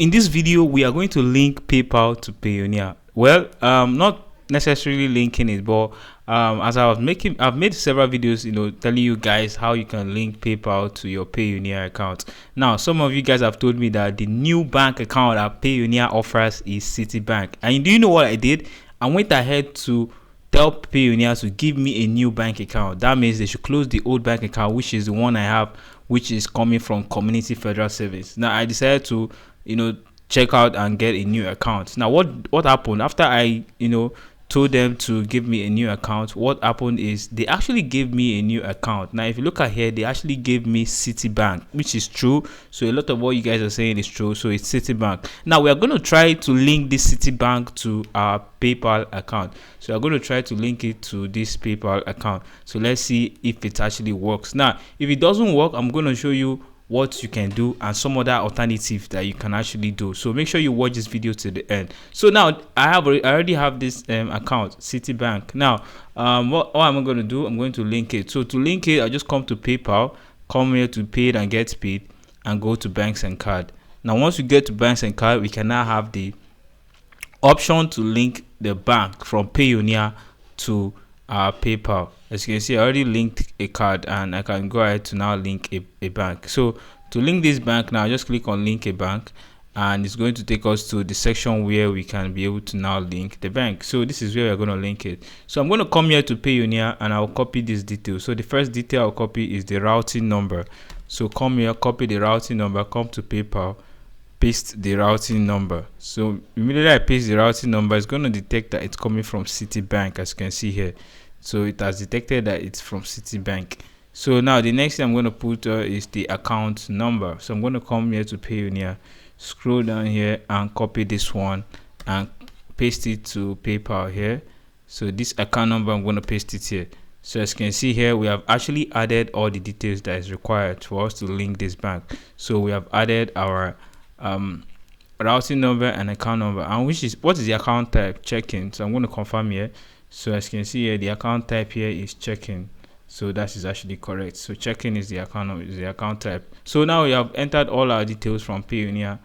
in this video we are going to link PayPal to Payoneer. Well, not necessarily linking it, but as I've made several videos, telling you guys how you can link PayPal to your Payoneer account. Now, some of you guys have told me that the new bank account that Payoneer offers is Citibank, and do you know what I did? I went ahead to tell Payoneer to give me a new bank account. That means they should close the old bank account, which is the one I have, which is coming from Community Federal Service. Now I decided to check out and get a new account. Now what happened after I told them to give me a new account? What happened is they actually gave me a new account. Now if you look at here, they actually gave me Citibank, which is true. So a lot of what you guys are saying is true. So it's Citibank. Now we are going to try to link this Citibank to our PayPal account. So I'm going to try to link it to this PayPal account. So let's see if it actually works. Now if it doesn't work, I'm going to show you what you can do and some other alternatives that you can actually do. So make sure you watch this video to the end. So now I already have this account, Citibank. Now what am I going to do? I'm going to link it. So to link it, I just come to PayPal, come here to Paid and Get Paid, and go to Banks and Card. Now once we get to Banks and Card, we can now have the option to link the bank from Payoneer to PayPal. As you can see, I already linked a card, and I can go ahead to now link a bank. So to link this bank, now just click on link a bank, and it's going to take us to the section where we can be able to now link the bank. So this is where we're going to link it. So I'm going to come here to Payoneer, and I'll copy this detail. So the first detail I'll copy is the routing number. So come here, copy the routing number, come to PayPal, paste the routing number. So immediately I paste the routing number, it's going to detect that it's coming from Citibank, as you can see here. So it has detected that it's from Citibank. So now the next thing I'm going to put is the account number. So I'm going to come here to Payoneer, scroll down here and copy this one and paste it to PayPal here. So this account number, I'm going to paste it here. So as you can see here, we have actually added all the details that is required for us to link this bank. So we have added our routing number and account number, and what is the account type? Checking. So I'm going to confirm here. So as you can see here, the account type here is checking. So that is actually correct. So checking is the account type. So now we have entered all our details from Payoneer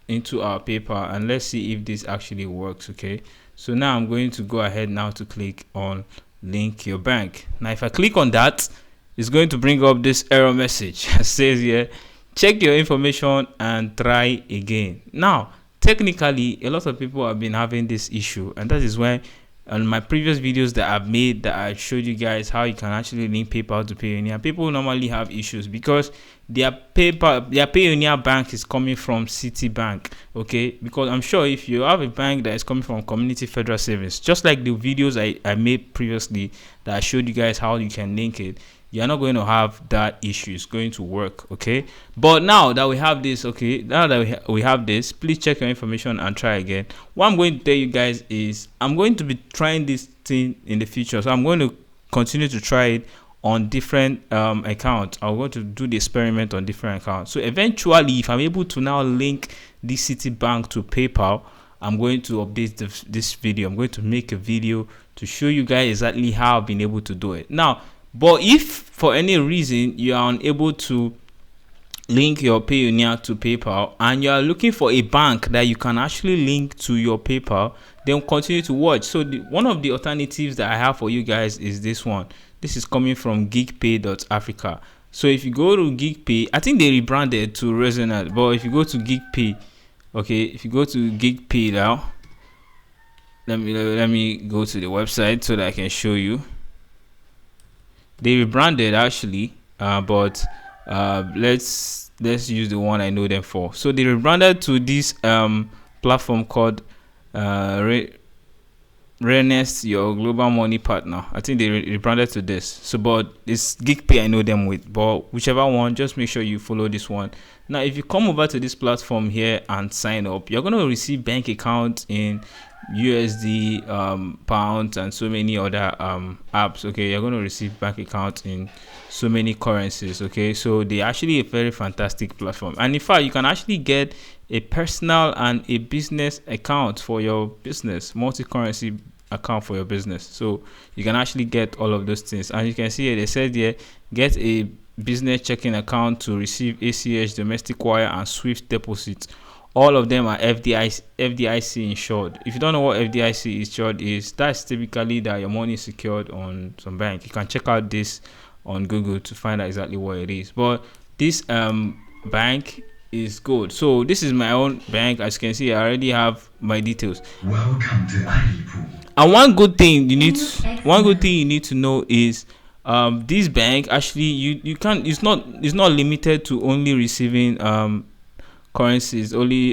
into our PayPal, and let's see if this actually works. Okay, so now I'm going to go ahead now to click on link your bank. Now if I click on that, it's going to bring up this error message. It says here, check your information and try again. Now technically, a lot of people have been having this issue, and that is why on my previous videos that I've made, that I showed you guys how you can actually link PayPal to Payoneer, people normally have issues because their Payoneer bank is coming from Citibank. Okay, because I'm sure if you have a bank that is coming from Community Federal Service, just like the videos I made previously that I showed you guys how you can link it, you're not going to have that issue. It's going to work. Okay, but now that we have this, okay, now that we have this, please check your information and try again. What I'm going to tell you guys is I'm going to be trying this thing in the future, so I'm going to continue to try it on different accounts. I'm going to do the experiment on different accounts. So eventually, if I'm able to now link this Citibank to PayPal, I'm going to update this video. I'm going to make a video to show you guys exactly how I've been able to do it. Now, but if for any reason you are unable to link your Payoneer to PayPal and you are looking for a bank that you can actually link to your PayPal, then continue to watch. So one of the alternatives that I have for you guys is this one. This is coming from geekpay.africa. So if you go to geekpay, I think they rebranded to Resonate, but if you go to geekpay, okay, if you go to geekpay now, let me go to the website so that I can show you. They rebranded actually, but let's use the one I know them for. So they rebranded to this platform called Renest, your global money partner. I think they rebranded to this. So but it's GeekPay I know them with, but whichever one, just make sure you follow this one. Now if you come over to this platform here and sign up, you're going to receive bank accounts in USD, pounds, and so many other apps. Okay, you're going to receive bank accounts in so many currencies. Okay, so they actually a very fantastic platform, and in fact you can actually get a personal and a business account for your business, multi-currency account for your business. So you can actually get all of those things, and you can see here they said here, get a business checking account to receive ACH, domestic wire, and Swift deposits all of them are FDIC insured. If you don't know what FDIC insured is, that's typically that your money is secured on some bank. You can check out this on Google to find out exactly what it is. But this bank is good. So this is my own bank. As you can see, I already have my details. Welcome to Alipool. And one good thing you need to know is this bank actually you can it's not limited to only receiving currencies, only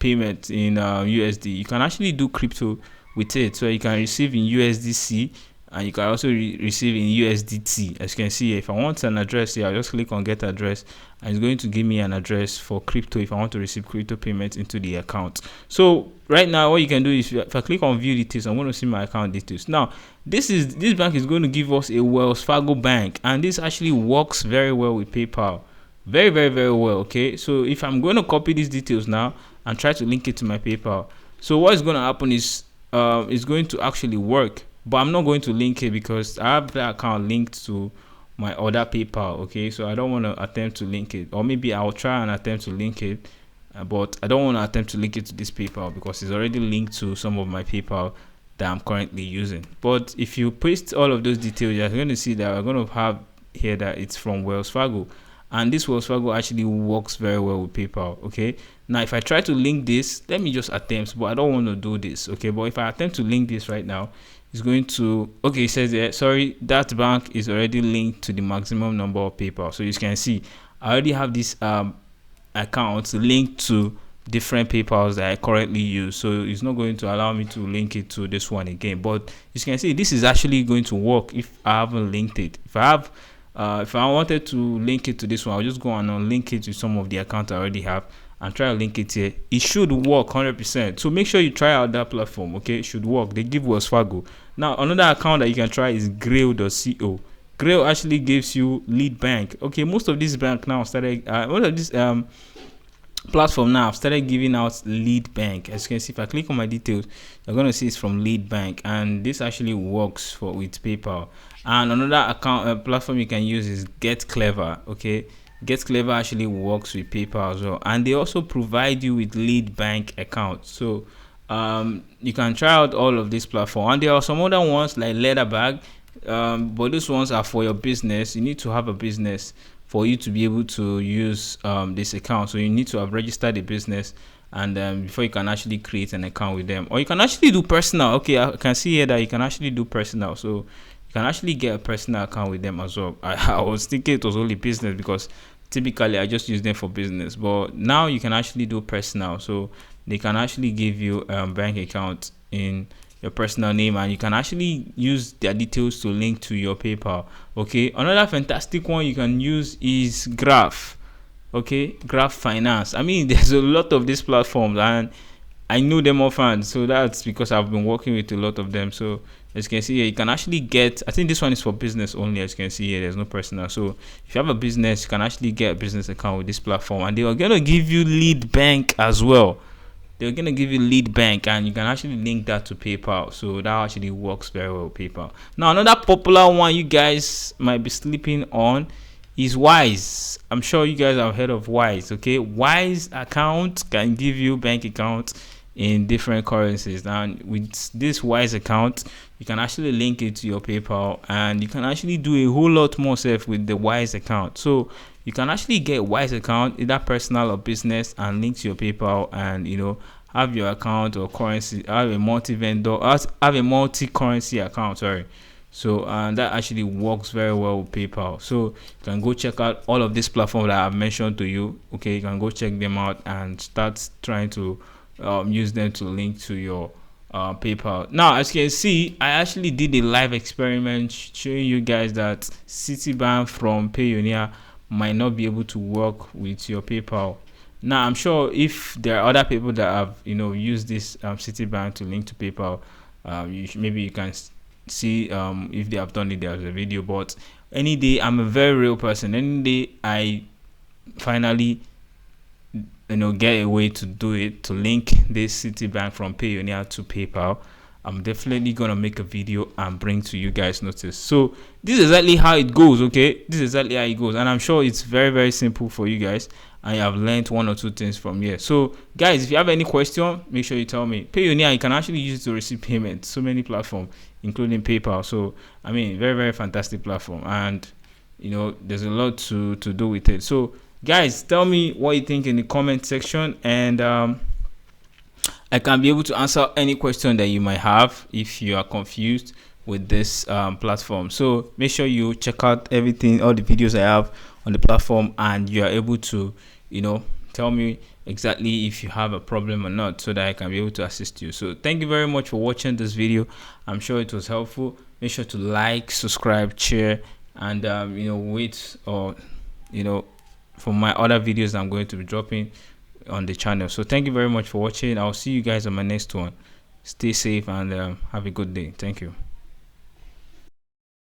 payment in USD. You can actually do crypto with it, so you can receive in USDC and you can also receive in USDT. As you can see here, if I want an address here, I'll just click on get address and it's going to give me an address for crypto if I want to receive crypto payments into the account. So right now what you can do is, if I click on view details, I'm going to see my account details. Now this bank is going to give us a Wells Fargo bank, and this actually works very well with PayPal. Very, very, very well. Okay, so if I'm going to copy these details now and try to link it to my PayPal, so what is going to happen is it's going to actually work, but I'm not going to link it because I have the account linked to my other PayPal. Okay, so I don't want to attempt to link it, or maybe I'll try and attempt to link it, but I don't want to attempt to link it to this PayPal because it's already linked to some of my PayPal that I'm currently using. But if you paste all of those details, you're going to see that we're going to have here that it's from Wells Fargo. And this Wells Fargo actually works very well with PayPal. Okay, now if I try to link this, let me just attempt, but I don't want to do this. Okay, but if I attempt to link this right now, it's going to, okay, it says there, sorry, that bank is already linked to the maximum number of PayPal. So you can see I already have this accounts linked to different PayPals that I currently use, so it's not going to allow me to link it to this one again. But you can see this is actually going to work if I haven't linked it. If I wanted to link it to this one, I'll just go and unlink it to some of the accounts I already have and try to link it here. It should work 100%. So make sure you try out that platform. Okay, it should work. They give Wells Fargo. Now another account that you can try is Grail.co. Grail actually gives you lead bank. Okay, most of these bank now started most of this platform now I've started giving out lead bank. As you can see, if I click on my details, you're going to see it's from lead bank, and this actually works with PayPal. And another account platform you can use is Get Clever. Okay, Get Clever actually works with PayPal as well, and they also provide you with lead bank accounts. So you can try out all of this platform, and there are some other ones like Leatherbag, but these ones are for your business. You need to have a business for you to be able to use this account. So you need to have registered a business, and before you can actually create an account with them. Or you can actually do personal. Okay, I can see here that you can actually do personal, so you can actually get a personal account with them as well. I was thinking it was only business because typically I just use them for business, but now you can actually do personal, so they can actually give you a bank account in your personal name, and you can actually use their details to link to your PayPal. Okay, another fantastic one you can use is Graph. Okay, Graph Finance. I mean, there's a lot of these platforms, and I know them often, so that's because I've been working with a lot of them. So as you can see here, you can actually get, I think this one is for business only. As you can see here, there's no personal. So if you have a business, you can actually get a business account with this platform, and they are gonna give you lead bank as well. They're gonna give you lead bank, and you can actually link that to PayPal. So that actually works very well with PayPal. Now another popular one you guys might be sleeping on is Wise. I'm sure you guys have heard of Wise. Okay, Wise account can give you bank accounts in different currencies. And with this Wise account, you can actually link it to your PayPal, and you can actually do a whole lot more stuff with the Wise account. So you can actually get Wise account, either personal or business, and link to your PayPal, and have your account or currency, have a multi-vendor, have a multi-currency account. Sorry. So that actually works very well with PayPal. So you can go check out all of these platforms that I've mentioned to you. Okay, you can go check them out and start trying to use them to link to your PayPal. Now, as you can see, I actually did a live experiment showing you guys that Citibank from Payoneer might not be able to work with your PayPal. Now, I'm sure if there are other people that have used this Citibank to link to PayPal, maybe you can see if they have done it. There's a video, but any day, I'm a very real person. Any day I finally get a way to do it, to link this Citibank from Payoneer to PayPal, I'm definitely gonna make a video and bring to you guys notice. So this is exactly how it goes. Okay, this is exactly how it goes, and I'm sure it's very, very simple for you guys. and you have learned one or two things from here. So guys, if you have any question, make sure you tell me. Payoneer, you can actually use it to receive payment. So many platforms, including PayPal. So I mean, very, very fantastic platform, and there's a lot to do with it. So guys, tell me what you think in the comment section, and I can be able to answer any question that you might have if you are confused with this platform. So make sure you check out everything, all the videos I have on the platform, and you are able to tell me exactly if you have a problem or not, so that I can be able to assist you. So thank you very much for watching this video. I'm sure it was helpful. Make sure to like, subscribe, share, and wait, or for my other videos I'm going to be dropping on the channel. So thank you very much for watching. I'll see you guys on my next one. Stay safe and have a good day. Thank you.